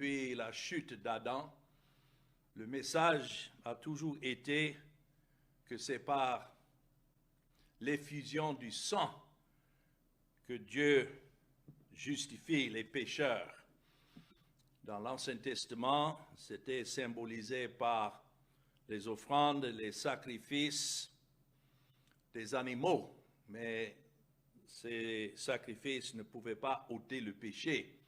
depuis la chute d'Adam, le message a toujours été que c'est par l'effusion du sang que Dieu justifie les pécheurs. Dans l'Ancien Testament, c'était symbolisé par les offrandes, les sacrifices des animaux, mais ces sacrifices ne pouvaient pas ôter le péché.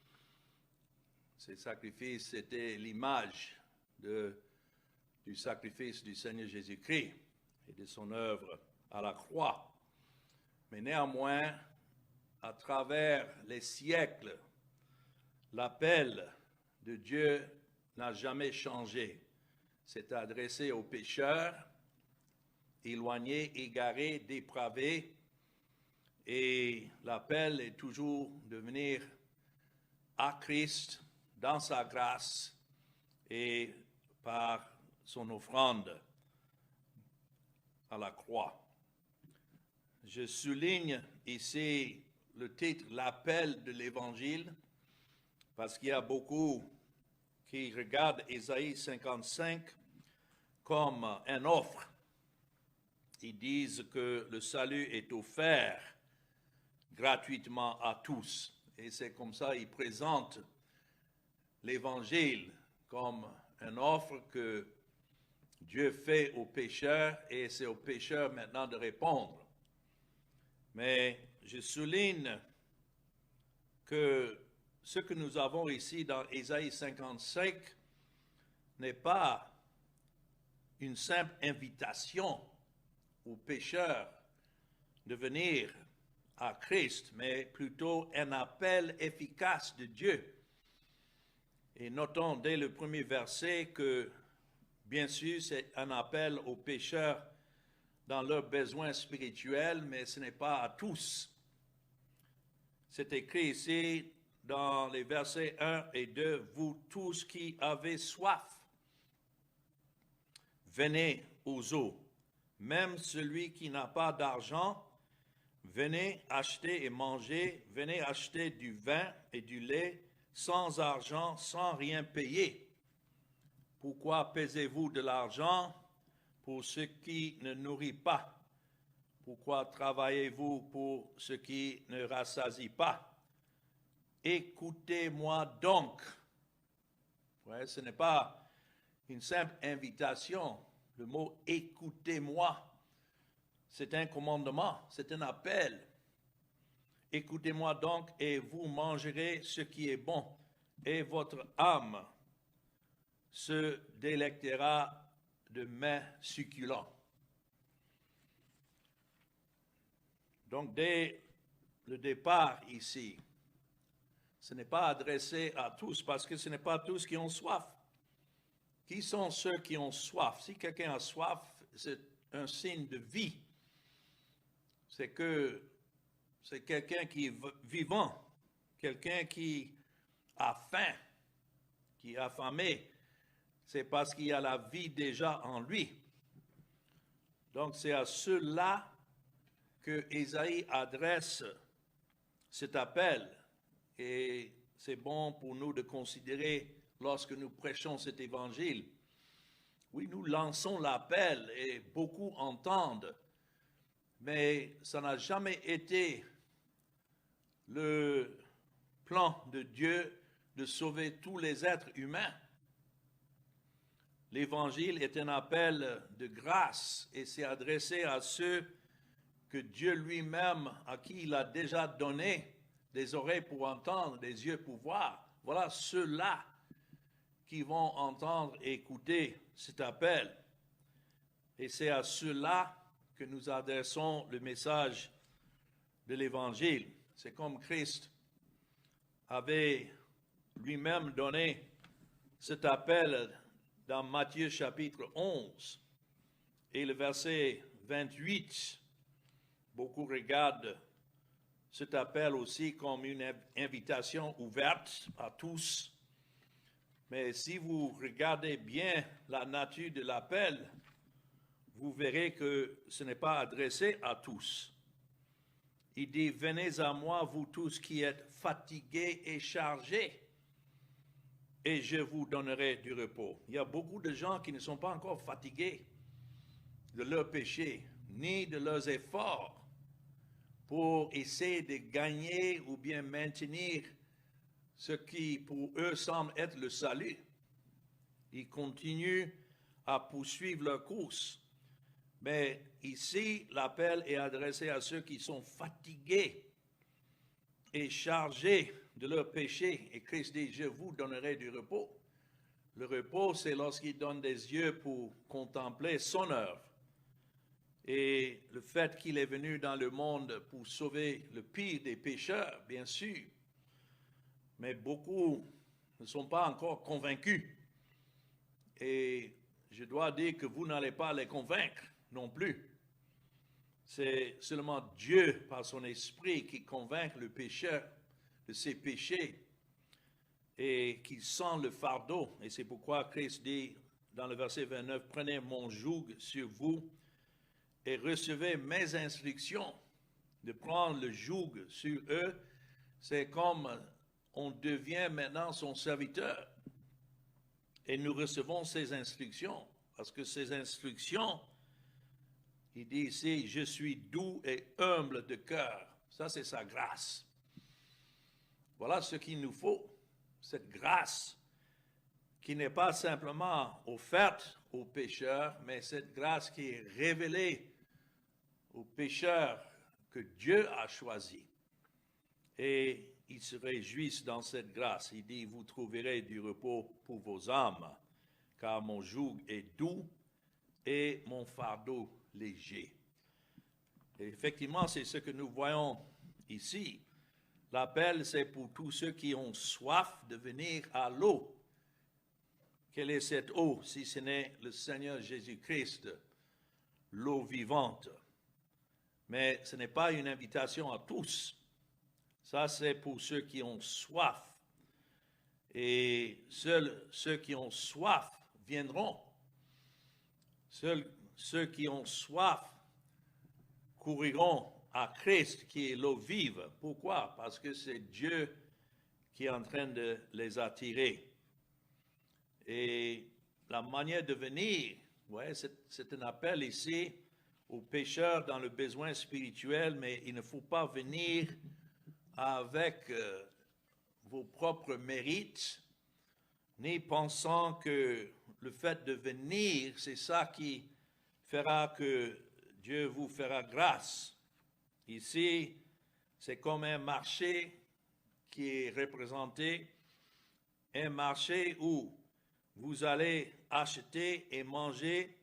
Ces sacrifices étaient l'image du sacrifice du Seigneur Jésus-Christ et de son œuvre à la croix. Mais néanmoins, à travers les siècles, l'appel de Dieu n'a jamais changé. C'est adressé aux pécheurs, éloignés, égarés, dépravés, et l'appel est toujours de venir à Christ dans sa grâce et par son offrande à la croix. Je souligne ici le titre « L'appel de l'Évangile » parce qu'il y a beaucoup qui regardent Ésaïe 55 comme une offre. Ils disent que le salut est offert gratuitement à tous. Et c'est comme ça qu'ils présentent l'Évangile comme une offre que Dieu fait aux pécheurs et c'est aux pécheurs maintenant de répondre. Mais je souligne que ce que nous avons ici dans Ésaïe 55 n'est pas une simple invitation aux pécheurs de venir à Christ, mais plutôt un appel efficace de Dieu. Et notons dès le premier verset que, bien sûr, c'est un appel aux pécheurs dans leurs besoins spirituels, mais ce n'est pas à tous. C'est écrit ici dans les versets 1 et 2, « Vous tous qui avez soif, venez aux eaux. Même celui qui n'a pas d'argent, venez acheter et manger, venez acheter du vin et du lait sans argent, sans rien payer. Pourquoi pesez-vous de l'argent pour ce qui ne nourrit pas? Pourquoi travaillez-vous pour ce qui ne rassasie pas? Écoutez-moi donc. » Ouais, ce n'est pas une simple invitation. Le mot « écoutez-moi », c'est un commandement, c'est un appel. Écoutez-moi donc et vous mangerez ce qui est bon, et votre âme se délectera de mets succulents. Donc, dès le départ ici, ce n'est pas adressé à tous parce que ce n'est pas tous qui ont soif. Qui sont ceux qui ont soif? Si quelqu'un a soif, c'est un signe de vie. C'est quelqu'un qui est vivant, quelqu'un qui a faim, qui est affamé. C'est parce qu'il y a la vie déjà en lui. Donc, c'est à ceux-là que Ésaïe adresse cet appel. Et c'est bon pour nous de considérer lorsque nous prêchons cet évangile. Oui, nous lançons l'appel et beaucoup entendent, mais ça n'a jamais été le plan de Dieu de sauver tous les êtres humains. L'évangile est un appel de grâce et c'est adressé à ceux que Dieu lui-même, à qui il a déjà donné des oreilles pour entendre, des yeux pour voir. Voilà ceux-là qui vont entendre et écouter cet appel. Et c'est à ceux-là que nous adressons le message de l'Évangile. C'est comme Christ avait lui-même donné cet appel dans Matthieu chapitre 11 et le verset 28. Beaucoup regardent cet appel aussi comme une invitation ouverte à tous. Mais si vous regardez bien la nature de l'appel, vous verrez que ce n'est pas adressé à tous. Il dit, « Venez à moi, vous tous qui êtes fatigués et chargés. » et je vous donnerai du repos. Il y a beaucoup de gens qui ne sont pas encore fatigués de leurs péchés, ni de leurs efforts pour essayer de gagner ou bien maintenir ce qui pour eux semble être le salut. Ils continuent à poursuivre leur course. Mais ici, l'appel est adressé à ceux qui sont fatigués et chargés de leurs péchés. Et Christ dit, je vous donnerai du repos. Le repos, c'est lorsqu'il donne des yeux pour contempler son œuvre. Et le fait qu'il est venu dans le monde pour sauver le pire des pécheurs, bien sûr. Mais beaucoup ne sont pas encore convaincus. Et je dois dire que vous n'allez pas les convaincre non plus. C'est seulement Dieu, par son esprit, qui convainc le pécheur de ses péchés et qui sent le fardeau. Et c'est pourquoi Christ dit dans le verset 29, « Prenez mon joug sur vous et recevez mes instructions. » De prendre le joug sur eux, c'est comme on devient maintenant son serviteur. Et nous recevons ses instructions, parce que ces instructions, il dit ici, « Je suis doux et humble de cœur. » Ça, c'est sa grâce. Voilà ce qu'il nous faut, cette grâce qui n'est pas simplement offerte aux pécheurs, mais cette grâce qui est révélée aux pécheurs que Dieu a choisis. Et ils se réjouissent dans cette grâce. Il dit, vous trouverez du repos pour vos âmes, car mon joug est doux et mon fardeau léger. Et effectivement, c'est ce que nous voyons ici. L'appel, c'est pour tous ceux qui ont soif de venir à l'eau. Quelle est cette eau, si ce n'est le Seigneur Jésus-Christ, l'eau vivante? Mais ce n'est pas une invitation à tous. Ça, c'est pour ceux qui ont soif. Et seuls ceux qui ont soif viendront. Seuls ceux qui ont soif couriront à Christ, qui est l'eau vive. Pourquoi? Parce que c'est Dieu qui est en train de les attirer. Et la manière de venir, ouais, c'est un appel ici aux pécheurs dans le besoin spirituel, mais il ne faut pas venir avec vos propres mérites, ni pensant que le fait de venir, c'est ça qui fera que Dieu vous fera grâce. Ici, c'est comme un marché qui est représenté, un marché où vous allez acheter et manger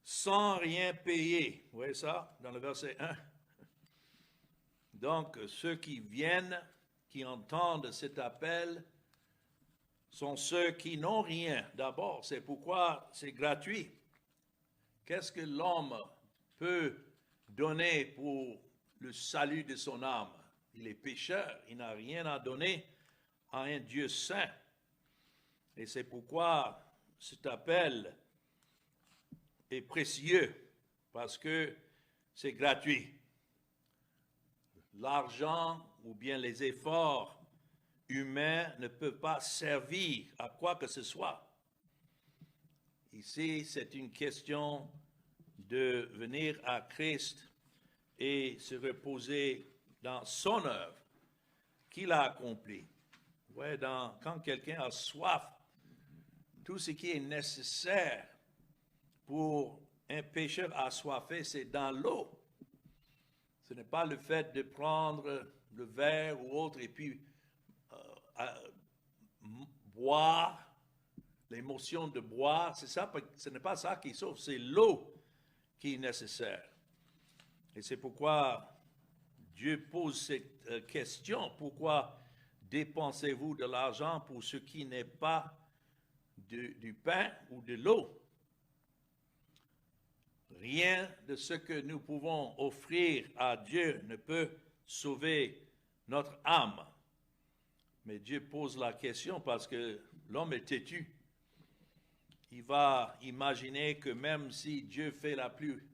sans rien payer. Vous voyez ça dans le verset 1? Donc, ceux qui viennent, qui entendent cet appel, sont ceux qui n'ont rien. D'abord, c'est pourquoi c'est gratuit. Qu'est-ce que l'homme peut donner pour le salut de son âme? Il est pécheur, il n'a rien à donner à un Dieu saint. Et c'est pourquoi cet appel est précieux, parce que c'est gratuit. L'argent ou bien les efforts humains ne peuvent pas servir à quoi que ce soit. Ici, c'est une question de venir à Christ et se reposer dans son œuvre qu'il a accomplie. Ouais, quand quelqu'un a soif, tout ce qui est nécessaire pour un pécheur assoiffé, c'est dans l'eau. Ce n'est pas le fait de prendre le verre ou autre et puis boire, l'émotion de boire, c'est ça, ce n'est pas ça qui sauve, c'est l'eau qui est nécessaire. Et c'est pourquoi Dieu pose cette question, pourquoi dépensez-vous de l'argent pour ce qui n'est pas du pain ou de l'eau? Rien de ce que nous pouvons offrir à Dieu ne peut sauver notre âme. Mais Dieu pose la question parce que l'homme est têtu. Il va imaginer que même si Dieu fait la plus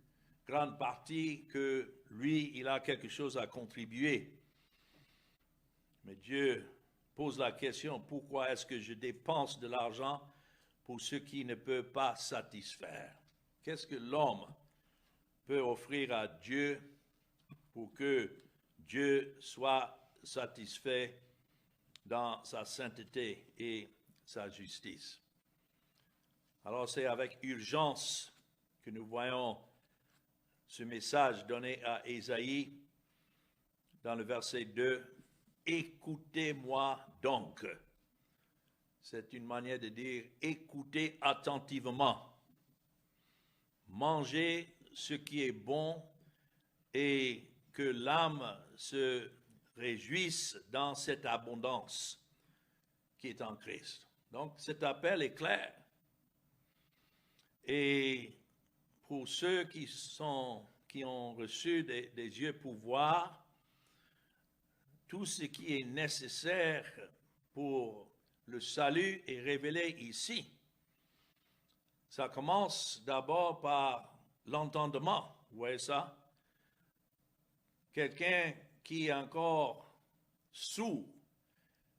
grande partie, que lui, il a quelque chose à contribuer. Mais Dieu pose la question, pourquoi est-ce que je dépense de l'argent pour ce qui ne peut pas satisfaire? Qu'est-ce que l'homme peut offrir à Dieu pour que Dieu soit satisfait dans sa sainteté et sa justice? Alors c'est avec urgence que nous voyons ce message donné à Ésaïe dans le verset 2. Écoutez-moi donc. C'est une manière de dire écoutez attentivement. Mangez ce qui est bon et que l'âme se réjouisse dans cette abondance qui est en Christ. Donc cet appel est clair. Et pour ceux qui ont reçu des yeux pour voir, tout ce qui est nécessaire pour le salut est révélé ici. Ça commence d'abord par l'entendement, vous voyez ça? Quelqu'un qui est encore sourd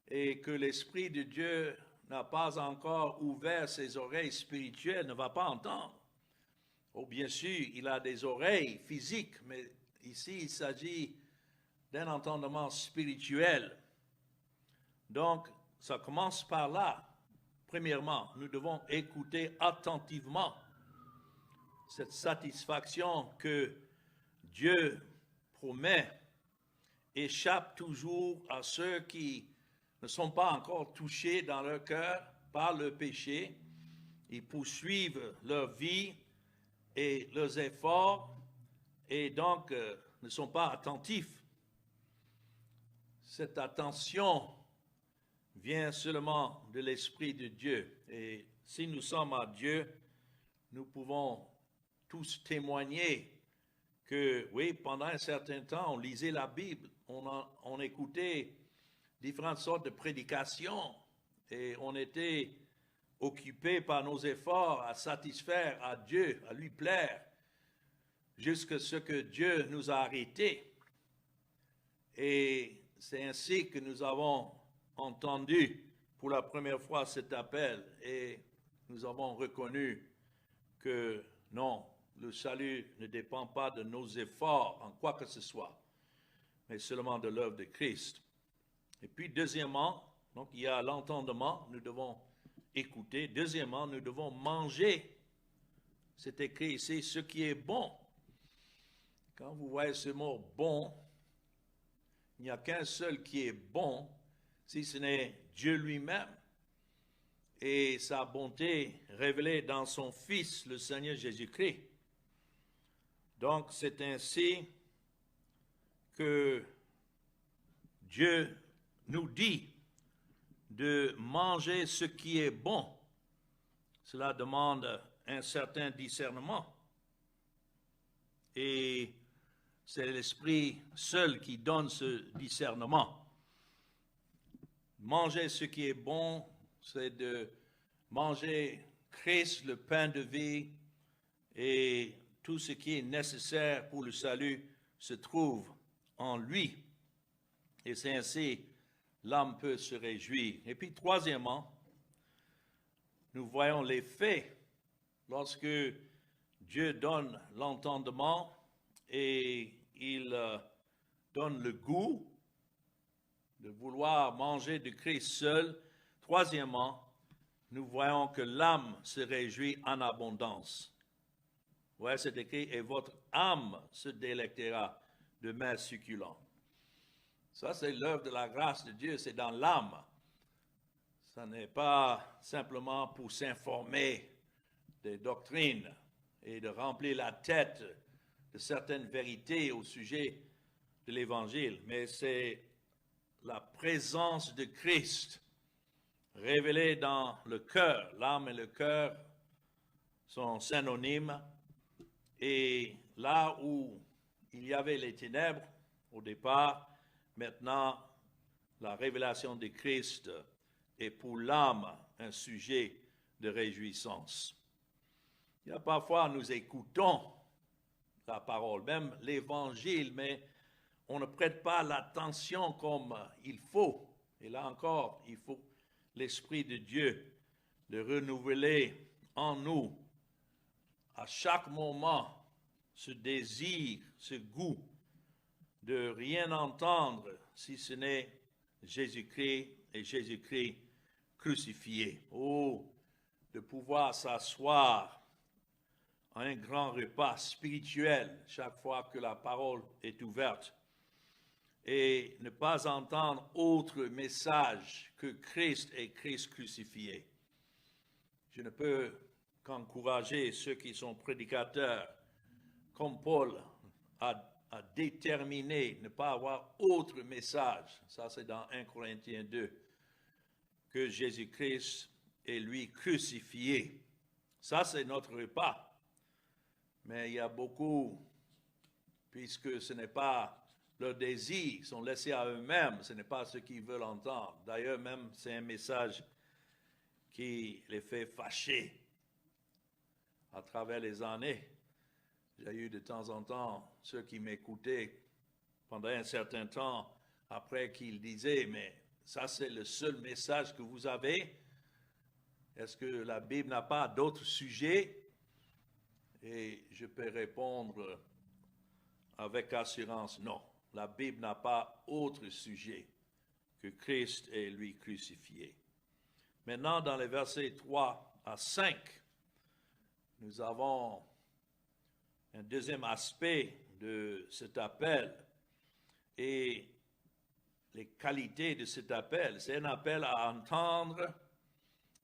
et que l'Esprit de Dieu n'a pas encore ouvert ses oreilles spirituelles ne va pas entendre. Oh, bien sûr, il a des oreilles physiques, mais ici il s'agit d'un entendement spirituel. Donc, ça commence par là. Premièrement, nous devons écouter attentivement cette satisfaction que Dieu promet échappe toujours à ceux qui ne sont pas encore touchés dans leur cœur par le péché. Ils poursuivent leur vie et leurs efforts et donc ne sont pas attentifs. Cette attention vient seulement de l'Esprit de Dieu. Et si nous sommes à Dieu, nous pouvons tous témoigner que, oui, pendant un certain temps, on lisait la Bible, on écoutait différentes sortes de prédications et on était occupé par nos efforts à satisfaire à Dieu, à lui plaire, jusqu'à ce que Dieu nous a arrêtés. Et c'est ainsi que nous avons entendu pour la première fois cet appel et nous avons reconnu que non, le salut ne dépend pas de nos efforts en quoi que ce soit, mais seulement de l'œuvre de Christ. Et puis deuxièmement, donc il y a l'entendement, nous devons écouter. Deuxièmement, nous devons manger. C'est écrit ici, ce qui est bon. Quand vous voyez ce mot bon, il n'y a qu'un seul qui est bon, si ce n'est Dieu lui-même et sa bonté révélée dans son Fils, le Seigneur Jésus-Christ. Donc, c'est ainsi que Dieu nous dit de manger ce qui est bon. Cela demande un certain discernement. Et c'est l'Esprit seul qui donne ce discernement. Manger ce qui est bon, c'est de manger Christ, le pain de vie, et tout ce qui est nécessaire pour le salut se trouve en lui. Et c'est ainsi l'âme peut se réjouir. Et puis troisièmement, nous voyons l'effet lorsque Dieu donne l'entendement et il donne le goût de vouloir manger de Christ seul. Troisièmement, nous voyons que l'âme se réjouit en abondance. Ouais, c'est écrit, et votre âme se délectera de mets succulents. Ça, c'est l'œuvre de la grâce de Dieu, c'est dans l'âme. Ça n'est pas simplement pour s'informer des doctrines et de remplir la tête de certaines vérités au sujet de l'Évangile, mais c'est la présence de Christ révélée dans le cœur. L'âme et le cœur sont synonymes. Et là où il y avait les ténèbres au départ, maintenant, la révélation de Christ est pour l'âme un sujet de réjouissance. Il y a parfois, nous écoutons la parole, même l'Évangile, mais on ne prête pas l'attention comme il faut. Et là encore, il faut l'Esprit de Dieu de renouveler en nous à chaque moment ce désir, ce goût de rien entendre si ce n'est Jésus-Christ et Jésus-Christ crucifié. Oh, de pouvoir s'asseoir à un grand repas spirituel chaque fois que la parole est ouverte et ne pas entendre autre message que Christ et Christ crucifié. Je ne peux qu'encourager ceux qui sont prédicateurs, comme Paul a déterminé ne pas avoir autre message. Ça, c'est dans 1 Corinthiens 2, que Jésus-Christ est lui crucifié. Ça, c'est notre repas. Mais il y a beaucoup, puisque ce n'est pas leur désir, ils sont laissés à eux-mêmes, ce n'est pas ce qu'ils veulent entendre. D'ailleurs, même, c'est un message qui les fait fâcher à travers les années. J'ai eu de temps en temps ceux qui m'écoutaient pendant un certain temps, après qu'ils disaient, mais ça c'est le seul message que vous avez? Est-ce que la Bible n'a pas d'autres sujets? Et je peux répondre avec assurance, non. La Bible n'a pas autre sujet que Christ et lui crucifié. Maintenant, dans les versets 3 à 5, nous avons un deuxième aspect de cet appel et les qualités de cet appel. C'est un appel à entendre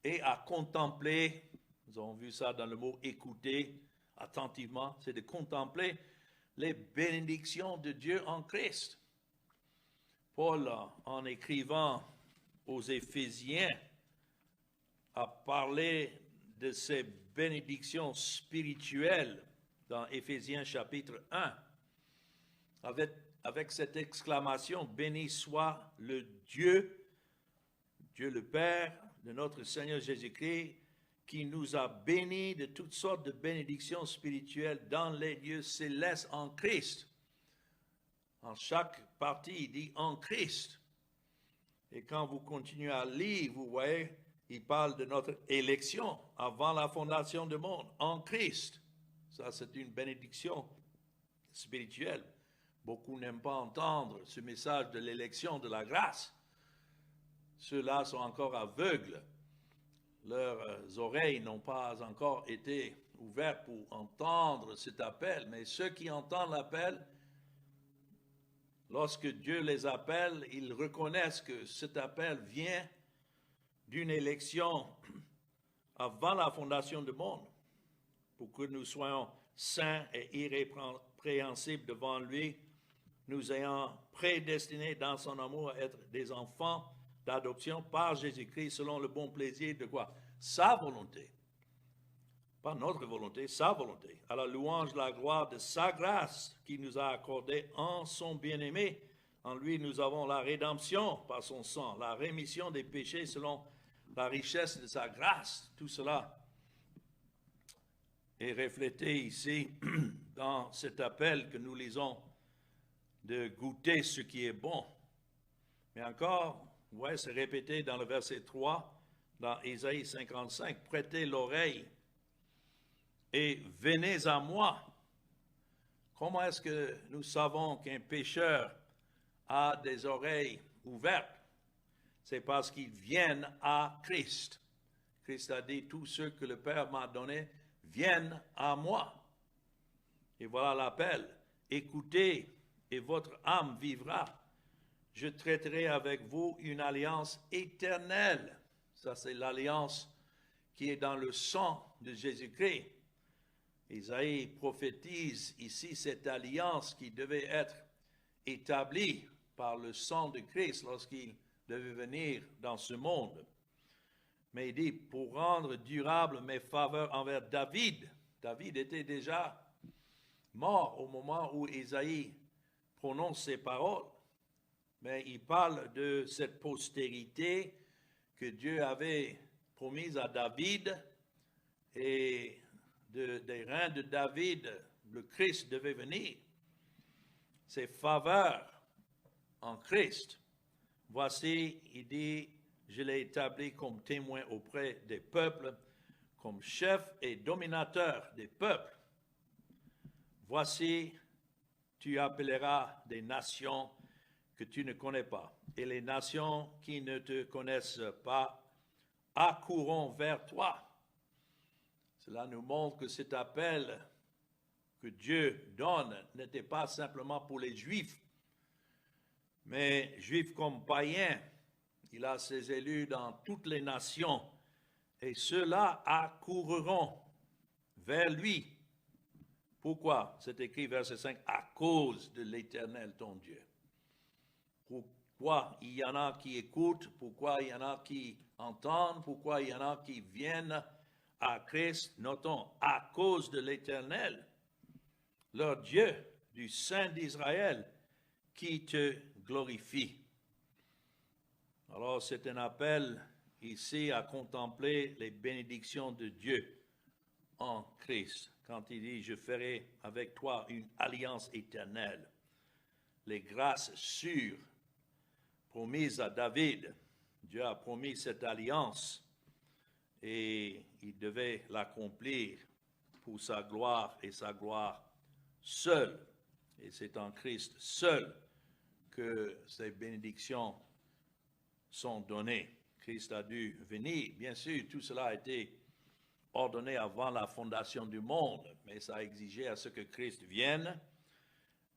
et à contempler. Nous avons vu ça dans le mot écouter attentivement. C'est de contempler les bénédictions de Dieu en Christ. Paul, en écrivant aux Éphésiens, a parlé de ces bénédictions spirituelles dans Éphésiens chapitre 1, avec cette exclamation, béni soit le Dieu le Père de notre Seigneur Jésus-Christ, qui nous a bénis de toutes sortes de bénédictions spirituelles dans les lieux célestes en Christ. En chaque partie, il dit en Christ. Et quand vous continuez à lire, vous voyez, il parle de notre élection avant la fondation du monde, en Christ. Ça, c'est une bénédiction spirituelle. Beaucoup n'aiment pas entendre ce message de l'élection, de la grâce. Ceux-là sont encore aveugles. Leurs oreilles n'ont pas encore été ouvertes pour entendre cet appel. Mais ceux qui entendent l'appel, lorsque Dieu les appelle, ils reconnaissent que cet appel vient d'une élection avant la fondation du monde, pour que nous soyons saints et irrépréhensibles devant lui, nous ayant prédestinés dans son amour à être des enfants d'adoption par Jésus-Christ selon le bon plaisir de quoi? Sa volonté. Pas notre volonté, sa volonté. À la louange de la gloire de sa grâce qui nous a accordé en son bien-aimé. En lui, nous avons la rédemption par son sang, la rémission des péchés selon la richesse de sa grâce. Tout cela est reflété ici dans cet appel que nous lisons de goûter ce qui est bon. Mais encore, ouais, c'est répété dans le verset 3, dans Ésaïe 55, prêtez l'oreille et venez à moi. Comment est-ce que nous savons qu'un pécheur a des oreilles ouvertes? C'est parce qu'ils viennent à Christ. Christ a dit, tous ceux que le Père m'a donnés viennent à moi. Et voilà l'appel. Écoutez et votre âme vivra. Je traiterai avec vous une alliance éternelle. Ça, c'est l'alliance qui est dans le sang de Jésus-Christ. Isaïe prophétise ici cette alliance qui devait être établie par le sang de Christ lorsqu'il devait venir dans ce monde. Mais il dit, pour rendre durable mes faveurs envers David. David était déjà mort au moment où Isaïe prononce ces paroles. Mais il parle de cette postérité que Dieu avait promise à David et des reins de David, le Christ devait venir. Ces faveurs en Christ Voici, il dit, je l'ai établi comme témoin auprès des peuples, comme chef et dominateur des peuples. Voici, tu appelleras des nations que tu ne connais pas, et les nations qui ne te connaissent pas accourront vers toi. Cela nous montre que cet appel que Dieu donne n'était pas simplement pour les Juifs, mais Juifs comme païens. Il a ses élus dans toutes les nations, et ceux-là accourront vers lui. Pourquoi? C'est écrit verset 5, à cause de l'Éternel ton Dieu. Pourquoi il y en a qui écoutent, pourquoi il y en a qui entendent, pourquoi il y en a qui viennent à Christ, notons, à cause de l'Éternel, leur Dieu, du Saint d'Israël, qui te glorifie. Alors c'est un appel ici à contempler les bénédictions de Dieu en Christ, quand il dit, je ferai avec toi une alliance éternelle. Les grâces sûres promises à David, Dieu a promis cette alliance et il devait l'accomplir pour sa gloire et sa gloire seule. Et c'est en Christ seul que ces bénédictions sont données. Christ a dû venir. Bien sûr, tout cela a été ordonné avant la fondation du monde, mais ça a exigé à ce que Christ vienne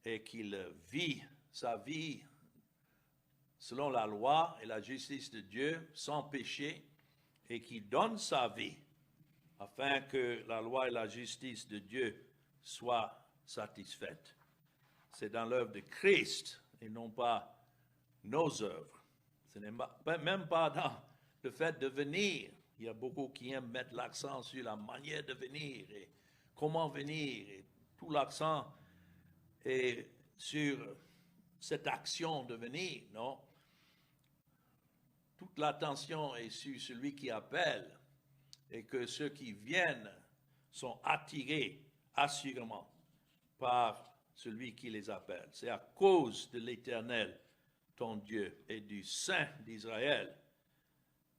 et qu'il vit sa vie selon la loi et la justice de Dieu, sans péché, et qu'il donne sa vie afin que la loi et la justice de Dieu soient satisfaites. C'est dans l'œuvre de Christ et non pas nos œuvres. Ce n'est même pas dans le fait de venir. Il y a beaucoup qui aiment mettre l'accent sur la manière de venir et comment venir. Et tout l'accent est sur cette action de venir, non? Toute l'attention est sur celui qui appelle et que ceux qui viennent sont attirés assurément par celui qui les appelle. C'est à cause de l'Éternel, ton Dieu, et du Saint d'Israël,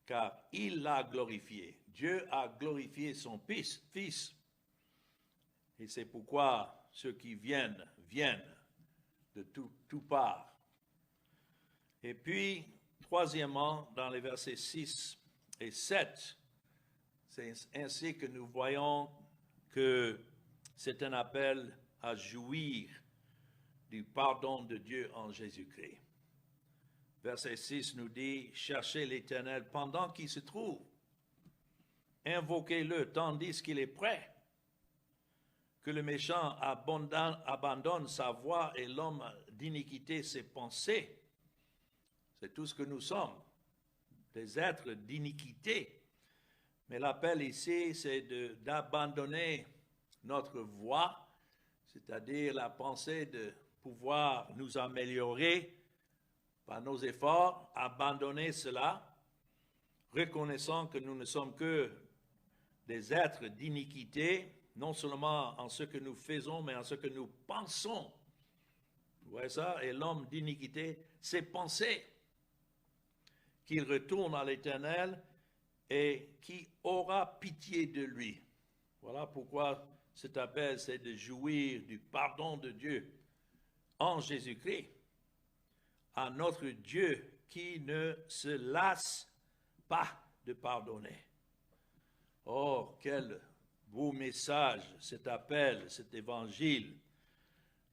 car il l'a glorifié. Dieu a glorifié son Fils. Et c'est pourquoi ceux qui viennent de tout part. Et puis, troisièmement, dans les versets 6 et 7, c'est ainsi que nous voyons que c'est un appel à jouir du pardon de Dieu en Jésus-Christ. Verset 6 nous dit, cherchez l'Éternel pendant qu'il se trouve. Invoquez-le tandis qu'il est prêt. Que le méchant abandonne sa voie et l'homme d'iniquité ses pensées. C'est tout ce que nous sommes, des êtres d'iniquité. Mais l'appel ici, c'est d'abandonner notre voie, c'est-à-dire la pensée de pouvoir nous améliorer par nos efforts, abandonner cela, reconnaissant que nous ne sommes que des êtres d'iniquité, non seulement en ce que nous faisons, mais en ce que nous pensons. Vous voyez ça? Et l'homme d'iniquité, ses pensées, qu'il retourne à l'Éternel et qui aura pitié de lui. Voilà pourquoi cet appel, c'est de jouir du pardon de Dieu en Jésus-Christ, à notre Dieu qui ne se lasse pas de pardonner. Oh, quel beau message, cet appel, cet évangile,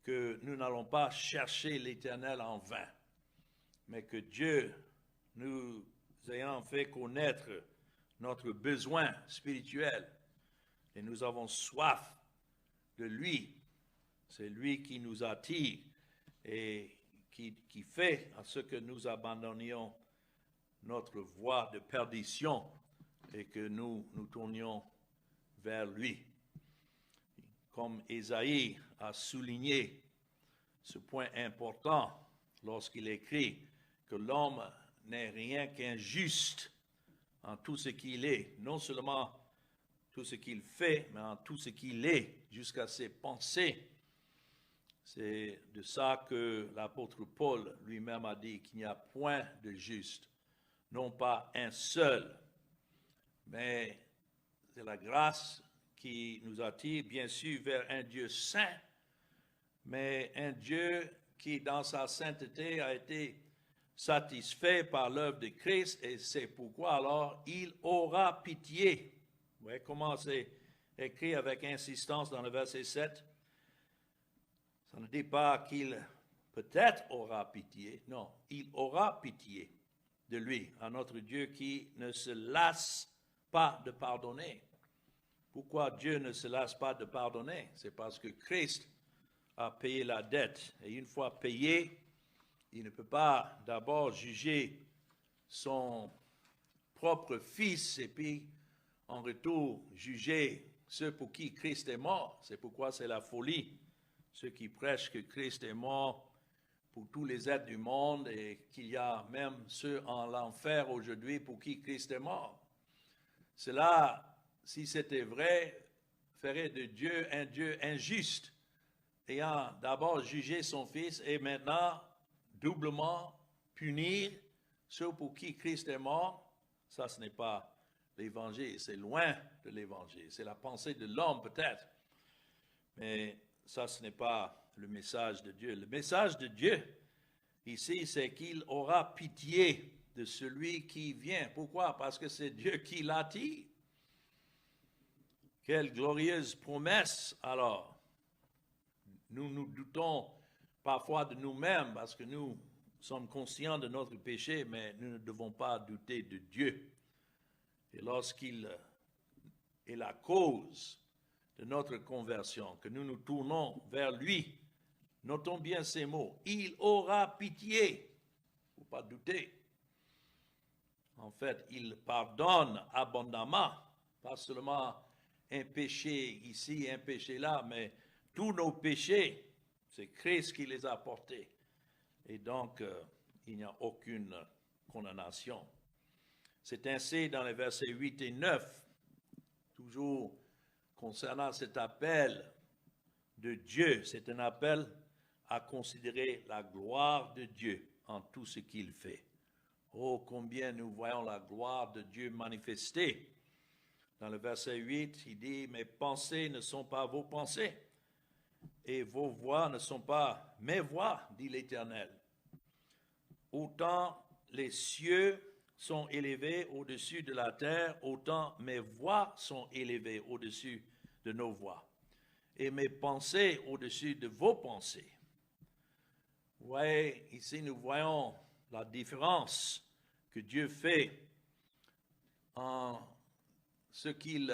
que nous n'allons pas chercher l'Éternel en vain, mais que Dieu nous ayant fait connaître notre besoin spirituel et nous avons soif de lui. C'est lui qui nous attire et qui fait à ce que nous abandonnions notre voie de perdition et que nous tournions vers lui. Comme Ésaïe a souligné ce point important lorsqu'il écrit que l'homme n'est rien qu'injuste en tout ce qu'il est, non seulement tout ce qu'il fait, mais en tout ce qu'il est, jusqu'à ses pensées. C'est de ça que l'apôtre Paul lui-même a dit qu'il n'y a point de juste, non pas un seul, mais c'est la grâce qui nous attire bien sûr vers un Dieu saint, mais un Dieu qui dans sa sainteté a été satisfait par l'œuvre de Christ, et c'est pourquoi alors il aura pitié. Vous voyez comment c'est écrit avec insistance dans le verset 7. Ça ne dit pas qu'il peut-être aura pitié, non, il aura pitié de lui, à notre Dieu qui ne se lasse pas de pardonner. Pourquoi Dieu ne se lasse pas de pardonner? C'est parce que Christ a payé la dette. Et une fois payé, il ne peut pas d'abord juger son propre fils et puis en retour juger ceux pour qui Christ est mort. C'est pourquoi c'est la folie. Ceux qui prêchent que Christ est mort pour tous les êtres du monde et qu'il y a même ceux en l'enfer aujourd'hui pour qui Christ est mort. Cela, si c'était vrai, ferait de Dieu un Dieu injuste, ayant d'abord jugé son Fils et maintenant doublement punir ceux pour qui Christ est mort. Ça, ce n'est pas l'Évangile, c'est loin de l'Évangile. C'est la pensée de l'homme peut-être, mais ça, ce n'est pas le message de Dieu. Le message de Dieu, ici, c'est qu'il aura pitié de celui qui vient. Pourquoi? Parce que c'est Dieu qui l'attire. Quelle glorieuse promesse alors. Nous nous doutons parfois de nous-mêmes parce que nous sommes conscients de notre péché, mais nous ne devons pas douter de Dieu. Et lorsqu'il est la cause de notre conversion, que nous nous tournons vers lui, notons bien ces mots, il aura pitié, il ne faut pas douter. En fait, il pardonne abondamment, pas seulement un péché ici, un péché là, mais tous nos péchés, c'est Christ qui les a portés. Et donc, il n'y a aucune condamnation. C'est ainsi dans les versets 8 et 9, toujours concernant cet appel de Dieu. C'est un appel à considérer la gloire de Dieu en tout ce qu'il fait. Oh, combien nous voyons la gloire de Dieu manifestée. Dans le verset 8, il dit, « Mes pensées ne sont pas vos pensées, et vos voix ne sont pas mes voix, dit l'Éternel. Autant les cieux sont élevés au-dessus de la terre, autant mes voix sont élevées au-dessus de nos voix, et mes pensées au-dessus de vos pensées. » Vous voyez, ici nous voyons la différence que Dieu fait en ce qu'il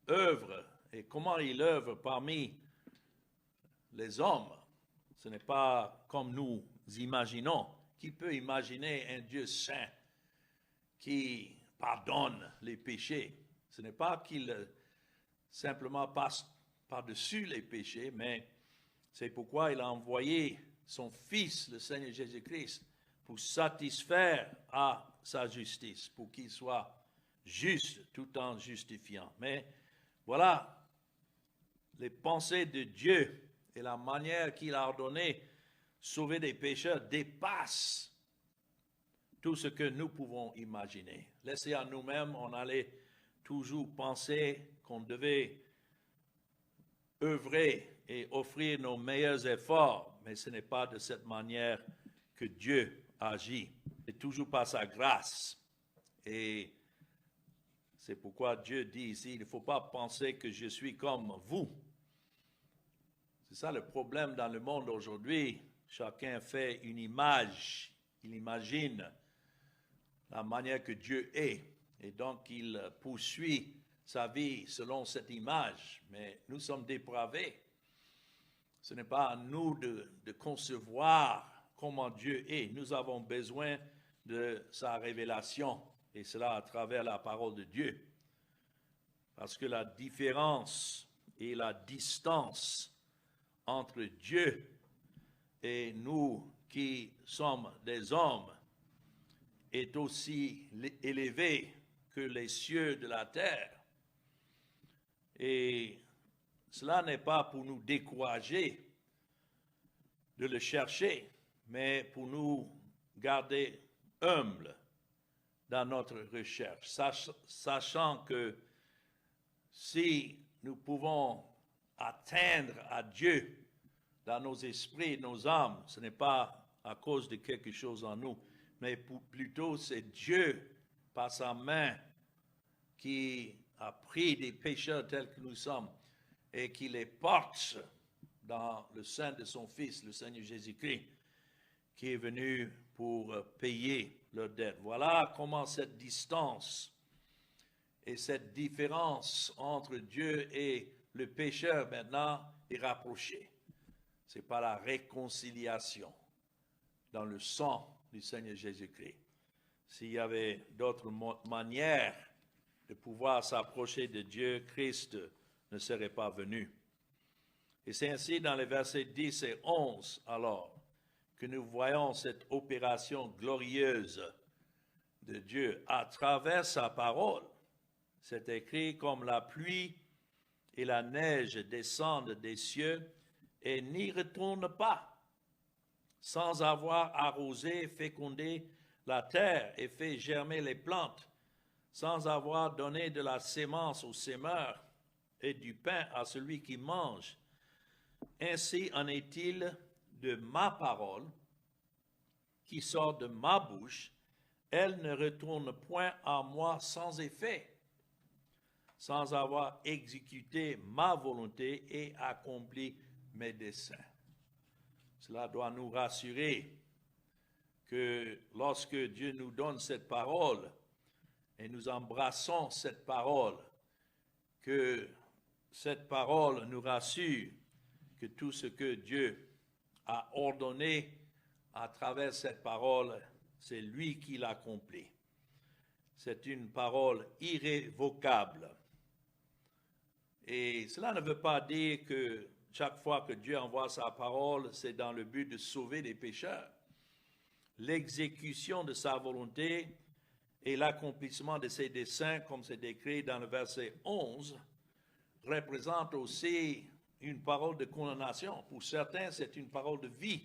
œuvre et comment il œuvre parmi les hommes. Ce n'est pas comme nous imaginons. Qui peut imaginer un Dieu saint qui pardonne les péchés? Ce n'est pas qu'il simplement passe par-dessus les péchés, mais c'est pourquoi il a envoyé son Fils, le Seigneur Jésus-Christ, pour satisfaire à sa justice, pour qu'il soit juste tout en justifiant. Mais voilà, les pensées de Dieu et la manière qu'il a ordonné sauver des pécheurs dépassent tout ce que nous pouvons imaginer. Laissez à nous-mêmes, on allait toujours penser qu'on devait œuvrer et offrir nos meilleurs efforts, mais ce n'est pas de cette manière que Dieu agit. C'est toujours par sa grâce. Et c'est pourquoi Dieu dit ici, il ne faut pas penser que je suis comme vous. C'est ça le problème dans le monde aujourd'hui. Chacun fait une image, il imagine la manière que Dieu est, et donc il poursuit sa vie selon cette image. Mais nous sommes dépravés. Ce n'est pas à nous de concevoir comment Dieu est. Nous avons besoin de sa révélation, et cela à travers la parole de Dieu. Parce que la différence et la distance entre Dieu et nous qui sommes des hommes est aussi élevée que les cieux de la terre. Et cela n'est pas pour nous décourager, de le chercher, mais pour nous garder humbles dans notre recherche, sachant que si nous pouvons atteindre à Dieu dans nos esprits, nos âmes, ce n'est pas à cause de quelque chose en nous, mais plutôt c'est Dieu, par sa main, qui a pris des pécheurs tels que nous sommes et qui les porte dans le sein de son Fils, le Seigneur Jésus-Christ, qui est venu pour payer leur dette. Voilà comment cette distance et cette différence entre Dieu et le pécheur maintenant est rapprochée. C'est par la réconciliation dans le sang du Seigneur Jésus-Christ. S'il y avait d'autres manières de pouvoir s'approcher de Dieu, Christ ne serait pas venu. Et c'est ainsi dans les versets 10 et 11, alors, que nous voyons cette opération glorieuse de Dieu à travers sa parole. C'est écrit comme la pluie et la neige descendent des cieux et n'y retournent pas, sans avoir arrosé, fécondé la terre et fait germer les plantes, sans avoir donné de la sémence au semeur et du pain à celui qui mange. Ainsi en est-il de ma parole qui sort de ma bouche, elle ne retourne point à moi sans effet, sans avoir exécuté ma volonté et accompli mes desseins. Cela doit nous rassurer que lorsque Dieu nous donne cette parole et nous embrassons cette parole, que cette parole nous rassure que tout ce que Dieu a ordonné à travers cette parole, c'est lui qui l'accomplit. C'est une parole irrévocable. Et cela ne veut pas dire que chaque fois que Dieu envoie sa parole, c'est dans le but de sauver les pécheurs. L'exécution de sa volonté et l'accomplissement de ses desseins, comme c'est décrit dans le verset 11, représente aussi une parole de condamnation. Pour certains, c'est une parole de vie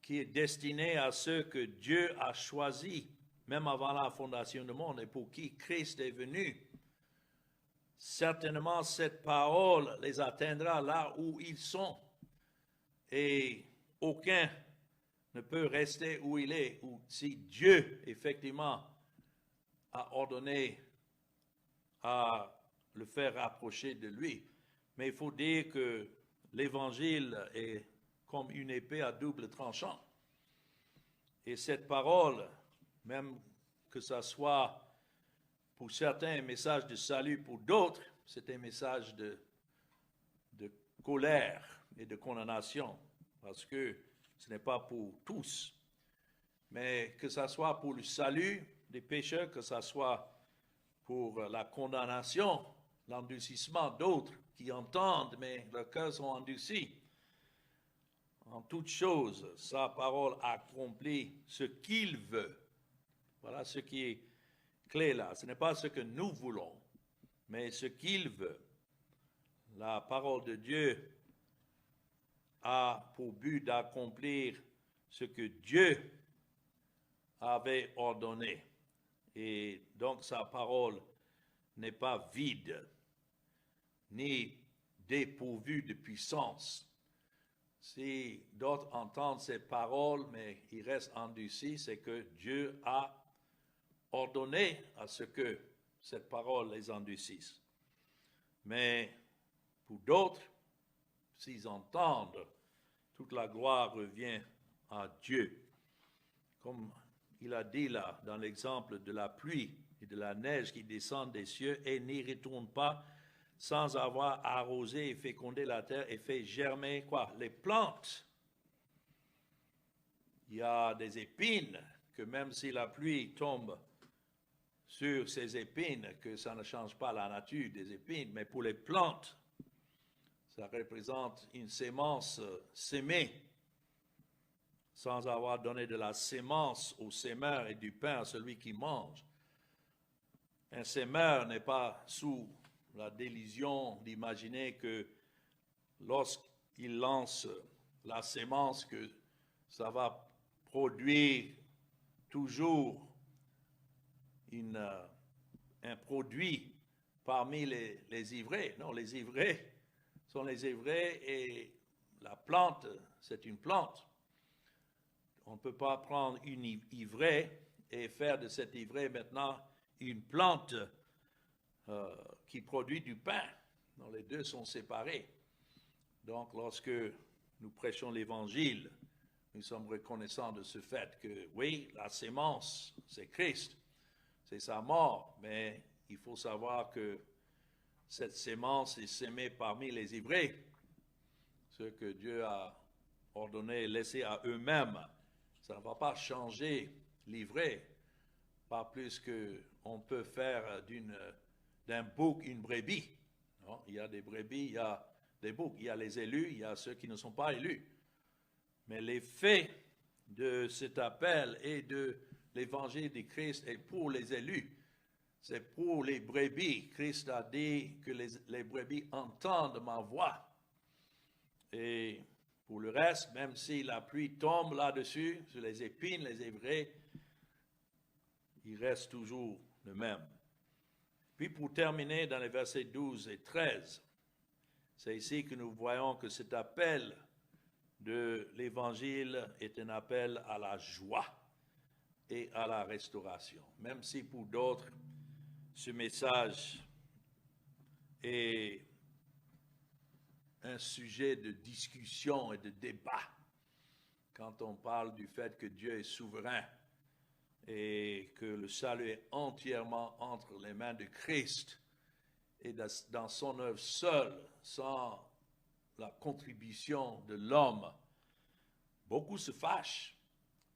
qui est destinée à ceux que Dieu a choisis, même avant la fondation du monde, et pour qui Christ est venu. Certainement, cette parole les atteindra là où ils sont. Et aucun ne peut rester où il est, ou si Dieu, effectivement, a ordonné à le faire rapprocher de lui. Mais il faut dire que l'Évangile est comme une épée à double tranchant. Et cette parole, même que ce soit pour certains un message de salut, pour d'autres, c'est un message de colère et de condamnation, parce que ce n'est pas pour tous. Mais que ce soit pour le salut des pécheurs, que ce soit pour la condamnation, l'endurcissement d'autres qui entendent, mais leurs cœurs sont endurcis. En toute chose, sa parole accomplit ce qu'il veut. Voilà ce qui est clé là. Ce n'est pas ce que nous voulons, mais ce qu'il veut. La parole de Dieu a pour but d'accomplir ce que Dieu avait ordonné. Et donc sa parole n'est pas vide, ni dépourvue de puissance. Si d'autres entendent ces paroles, mais ils restent endurcis, c'est que Dieu a ordonné à ce que cette parole les endurcisse. Mais pour d'autres, s'ils entendent, toute la gloire revient à Dieu. Comme il a dit là, dans l'exemple de la pluie et de la neige qui descendent des cieux et n'y retournent pas sans avoir arrosé et fécondé la terre et fait germer quoi? Les plantes. Il y a des épines que même si la pluie tombe sur ces épines, que ça ne change pas la nature des épines, mais pour les plantes, ça représente une sémence sémée, sans avoir donné de la sémence au semeur et du pain à celui qui mange. Un semeur n'est pas sous la délusion d'imaginer que lorsqu'il lance la sémence que ça va produire toujours un produit parmi les ivraies. Non, les ivraies sont les ivraies et la plante, c'est une plante. On ne peut pas prendre une ivraie et faire de cette ivraie maintenant une plante qui produit du pain. Non, les deux sont séparés. Donc, lorsque nous prêchons l'Évangile, nous sommes reconnaissants de ce fait que, oui, la sémence, c'est Christ, c'est sa mort, mais il faut savoir que cette sémence est sémée parmi les ivraies, ceux que Dieu a ordonné et laissé à eux-mêmes. Ça ne va pas changer l'ivraie, pas plus qu'on peut faire d'un bouc une brebis. Non? Il y a des brebis, il y a des boucs, il y a les élus, il y a ceux qui ne sont pas élus. Mais l'effet de cet appel et de l'évangile de Christ est pour les élus. C'est pour les brebis. Christ a dit que les brebis entendent ma voix. Et pour le reste, même si la pluie tombe là-dessus, sur les épines, les ivraies, il reste toujours le même. Puis pour terminer dans les versets 12 et 13, c'est ici que nous voyons que cet appel de l'Évangile est un appel à la joie et à la restauration. Même si pour d'autres, ce message est un sujet de discussion et de débat quand on parle du fait que Dieu est souverain et que le salut est entièrement entre les mains de Christ et dans son œuvre seule, sans la contribution de l'homme. Beaucoup se fâchent,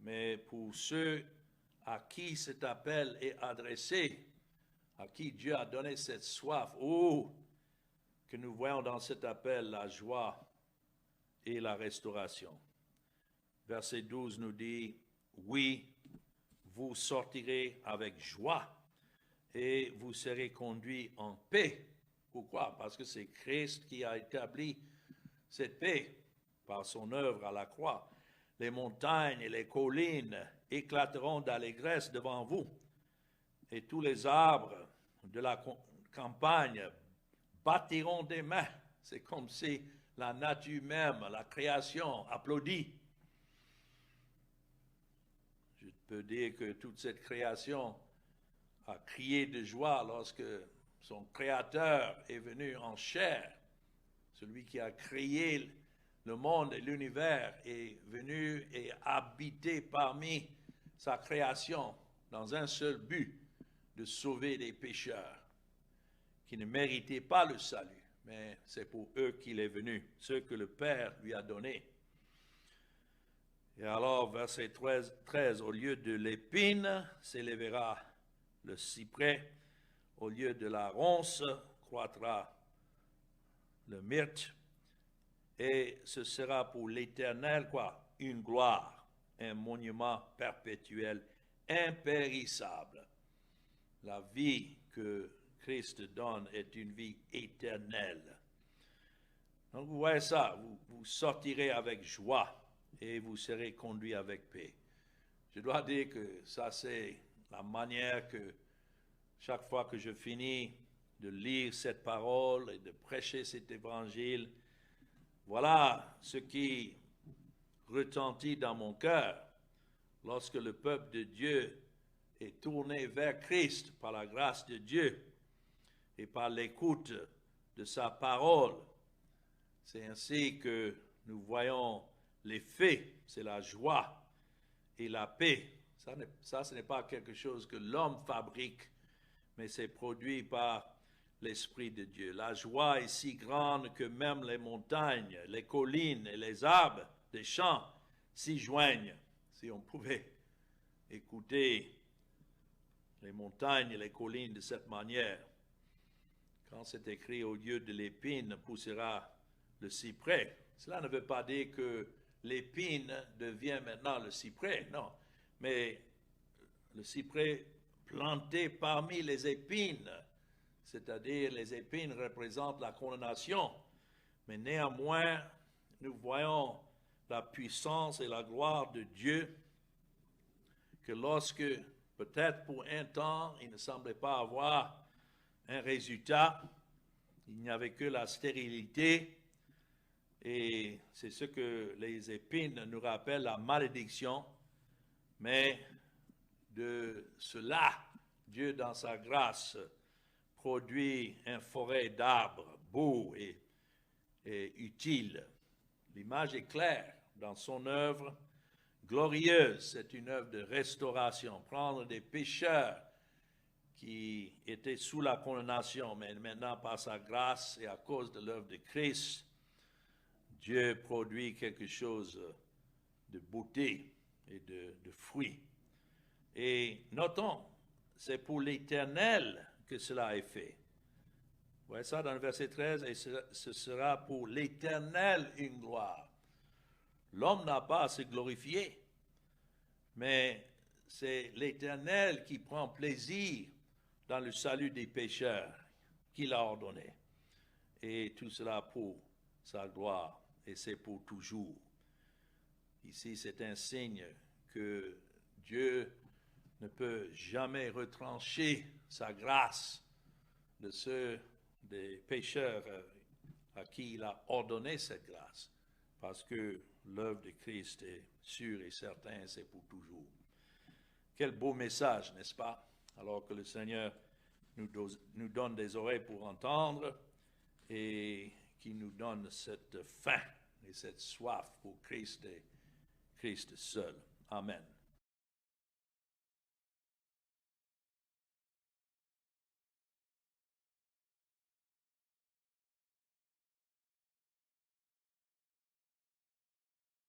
mais pour ceux à qui cet appel est adressé, à qui Dieu a donné cette soif, que nous voyons dans cet appel la joie et la restauration. Verset 12 nous dit, oui, vous sortirez avec joie et vous serez conduits en paix. Pourquoi? Parce que c'est Christ qui a établi cette paix par son œuvre à la croix. Les montagnes et les collines éclateront d'allégresse devant vous, et tous les arbres de la campagne battiront des mains. C'est comme si la nature même, la création applaudit. Je peux dire que toute cette création a crié de joie lorsque son Créateur est venu en chair. Celui qui a créé le monde et l'univers est venu et habité parmi sa création dans un seul but, de sauver les pécheurs qui ne méritaient pas le salut, mais c'est pour eux qu'il est venu, ceux que le Père lui a donnés. Et alors, verset 13, au lieu de l'épine s'élèvera le cyprès, au lieu de la ronce croîtra le myrte, et ce sera pour l'Éternel, une gloire, un monument perpétuel, impérissable. La vie que Christ donne est une vie éternelle. Donc vous voyez ça, vous sortirez avec joie et vous serez conduits avec paix. Je dois dire que ça c'est la manière que chaque fois que je finis de lire cette parole et de prêcher cet évangile, voilà ce qui retentit dans mon cœur lorsque le peuple de Dieu est tourné vers Christ par la grâce de Dieu et par l'écoute de sa parole. C'est ainsi que nous voyons les faits, c'est la joie et la paix. Ça, ce n'est pas quelque chose que l'homme fabrique, mais c'est produit par l'Esprit de Dieu. La joie est si grande que même les montagnes, les collines et les arbres des champs s'y joignent. Si on pouvait écouter les montagnes et les collines de cette manière. Quand c'est écrit au lieu de l'épine poussera le cyprès, cela ne veut pas dire que l'épine devient maintenant le cyprès, non. Mais le cyprès planté parmi les épines, c'est-à-dire les épines représentent la condamnation. Mais néanmoins, nous voyons la puissance et la gloire de Dieu, que lorsque, peut-être pour un temps, il ne semblait pas avoir un résultat, il n'y avait que la stérilité, et c'est ce que les épines nous rappellent, la malédiction, mais de cela, Dieu, dans sa grâce, produit une forêt d'arbres beaux et utile. L'image est claire dans son œuvre glorieuse. C'est une œuvre de restauration. Prendre des pécheurs qui étaient sous la condamnation, mais maintenant par sa grâce et à cause de l'œuvre de Christ, Dieu produit quelque chose de beauté et de fruits. Et notons, c'est pour l'Éternel que cela est fait. Vous voyez ça dans le verset 13, et ce sera pour l'Éternel une gloire. L'homme n'a pas à se glorifier, mais c'est l'Éternel qui prend plaisir dans le salut des pécheurs qu'il a ordonné. Et tout cela pour sa gloire, et c'est pour toujours. Ici, c'est un signe que Dieu ne peut jamais retrancher sa grâce de ceux des pécheurs à qui il a ordonné cette grâce, parce que l'œuvre de Christ est sûre et certaine, c'est pour toujours. Quel beau message, n'est-ce pas? Alors que le Seigneur nous donne des oreilles pour entendre et qui nous donne cette faim et cette soif pour Christ et Christ seul. Amen.